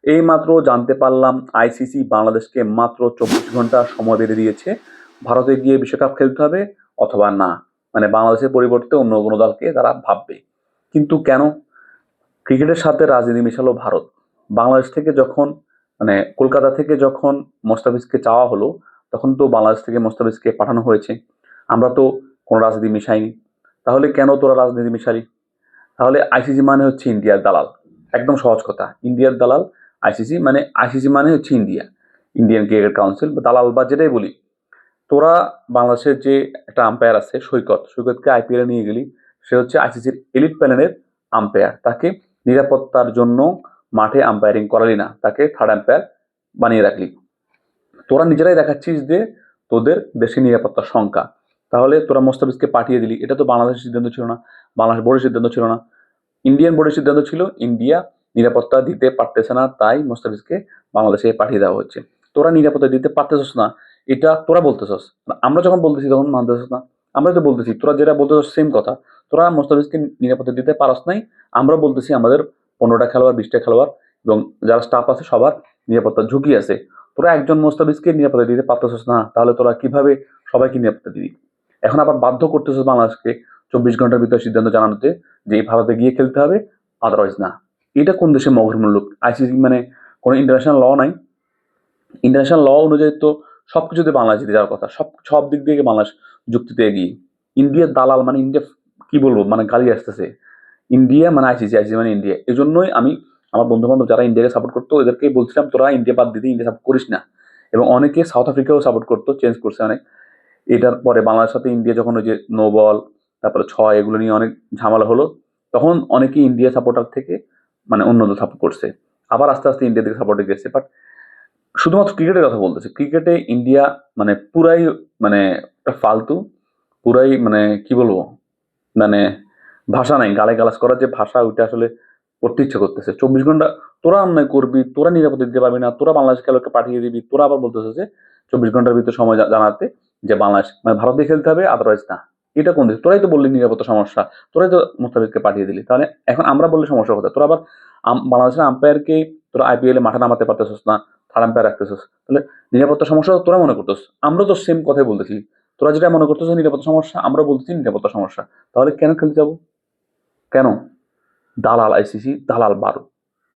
এই মাত্র জানতে পারলাম আইসিসি বাংলাদেশকে মাত্র 24 ঘন্টা সময় বেঁধে দিয়েছে, ভারতে গিয়ে বিশ্বকাপ খেলতে হবে অথবা না, মানে বাংলাদেশের পরিবর্তে অন্য কোনো দলকে তারা ভাববে। কিন্তু কেন? ক্রিকেটের সাথে রাজনীতি মেশালো ভারত। বাংলাদেশ থেকে যখন, মানে কলকাতা থেকে যখন মোস্তাফিজকে চাওয়া হলো, তখন তো বাংলাদেশ থেকে মোস্তাফিজকে পাঠানো হয়েছে। আমরা তো কোনো রাজনীতি মিশাইনি। তাহলে কেন তোরা রাজনীতি মিশালি? তাহলে আইসিসি মানে হচ্ছে ইন্ডিয়ার দালাল। একদম সহজ কথা, ইন্ডিয়ার দালাল আইসিসি, মানে আইসিসি মানে হচ্ছে ইন্ডিয়া, ইন্ডিয়ান ক্রিকেট কাউন্সিল বা দালাল বা যেটাই বলি। তোরা বাংলাদেশের যে একটা আম্পায়ার আছে সৈকতকে আইপিএলে নিয়ে গেলি, সে হচ্ছে আইসিসির এলিট প্যানেলের আম্পায়ার। তাকে নিরাপত্তার জন্য মাঠে আম্পায়ারিং করালি না, তাকে থার্ড আম্পায়ার বানিয়ে রাখলি। তোরা নিজেরাই দেখাচ্ছিস যে তোদের দেশের নিরাপত্তার শঙ্কা। তাহলে তোরা মোস্তাফিজকে পাঠিয়ে দিলি, এটা তো বাংলাদেশের সিদ্ধান্ত ছিল না, বাংলাদেশ বোর্ডের সিদ্ধান্ত ছিল না, ইন্ডিয়ান বোর্ডের সিদ্ধান্ত ছিল। ইন্ডিয়া নিরাপত্তা দিতে পারতেছে না, তাই মোস্তাফিজকে বাংলাদেশে পাঠিয়ে দেওয়া হচ্ছে। তোরা নিরাপত্তা দিতে পারতেছস না, এটা তোরা বলতেছস। আমরা যখন বলতেছি তখন মানতেছস না। আমরা তো বলতেছি, তোরা যেটা বলতেছস সেম কথা। তোরা মোস্তাফিজকে নিরাপত্তা দিতে পারস নাই, আমরা বলতেছি আমাদের 15টা খেলোয়াড় 20টা খেলোয়াড় এবং যারা স্টাফ আছে সবার নিরাপত্তার ঝুঁকি আছে। তোরা একজন মোস্তাফিজকে নিরাপত্তা দিতে পারতেছস না, তাহলে তোরা কিভাবে সবাইকে নিরাপত্তা দিবি? এখন আবার বাধ্য করতেছস বাংলাদেশকে 24 ঘন্টার ভিতরে সিদ্ধান্ত জানানোতে যে এই ভারতে গিয়ে খেলতে হবে, আদারওয়াইজ না। এটা কোন দেশের মগের মুল্লুক? আইসিসি মানে কোনো ইন্টারন্যাশনাল ল নাই? ইন্টারন্যাশনাল ল অনুযায়ী তো সবকিছুতে বাংলাদেশ জিতে যাওয়ার কথা, সব সব দিক থেকে বাংলাদেশ যুক্তিতে এগিয়ে। ইন্ডিয়ার দালাল মানে ইন্ডিয়া, কি বলবো, মানে গালি আসতেছে। ইন্ডিয়া মানে আইসিসি, আইসিসি মানে ইন্ডিয়া। এই জন্যই আমি আমার বন্ধু বান্ধব যারা ইন্ডিয়াকে সাপোর্ট করতো এদেরকেই বলছিলাম তোরা ইন্ডিয়া বাদ দিতে, ইন্ডিয়া সাপোর্ট করিস না। এবং অনেকে সাউথ আফ্রিকাও সাপোর্ট করতো, চেঞ্জ করছে অনেক। এটার পরে বাংলাদেশের সাথে ইন্ডিয়া যখন ওই যে নো বল, তারপরে ছয়, এগুলো নিয়ে অনেক ঝামেলা হলো, তখন অনেকেই ইন্ডিয়া সাপোর্টার থেকে মানে অন্য দল সাপোর্ট করছে। আবার আস্তে আস্তে ইন্ডিয়া থেকে সাপোর্টে গেছে। বাট শুধুমাত্র ক্রিকেটের কথা বলতেছে, ক্রিকেটে ইন্ডিয়া মানে পুরাই, মানে একটা ফালতু, পুরাই মানে কি বলবো, মানে ভাষা নাই, গালে গালাজ করার যে ভাষা ওইটা আসলে করতে ইচ্ছে করতেছে। 24 ঘন্টা তোরা অন্যায় করবি, তোরা নিরাপত্তা দিতে পারবি না, তোরা বাংলাদেশ খেলোয়াড়কে পাঠিয়ে দিবি, তোরা আবার বলতেছে যে 24 ঘন্টার ভিতরে সময় জানাতে যে বাংলাদেশ মানে ভারতে খেলতে হবে, আদারওয়াইজ না। এটা কোন দেশ? তোরাই তো বললি নিরাপত্তা সমস্যা, তোরাই তো মুস্তাফিজকে পাঠিয়ে দিলি। তাহলে এখন আমরা বললে সমস্যা কোথায়? তোরা আবার বাংলাদেশের আম্পায়ারকে তোরা আইপিএল এ মাঠে নামাতে পারতেছিস না, থার্ড আম্পায়ার রাখতেছিস। তাহলে নিরাপত্তা সমস্যা তোরা মনে করতেছ, আমরা তো সেম কথাই বলতেছি। তোরা যেটা মনে করতেছ নিরাপত্তা সমস্যা, আমরা বলতেছি নিরাপত্তা সমস্যা। তাহলে কেন খেলতে যাবো? কেন? দালাল আইসিসি, দালাল ভারত।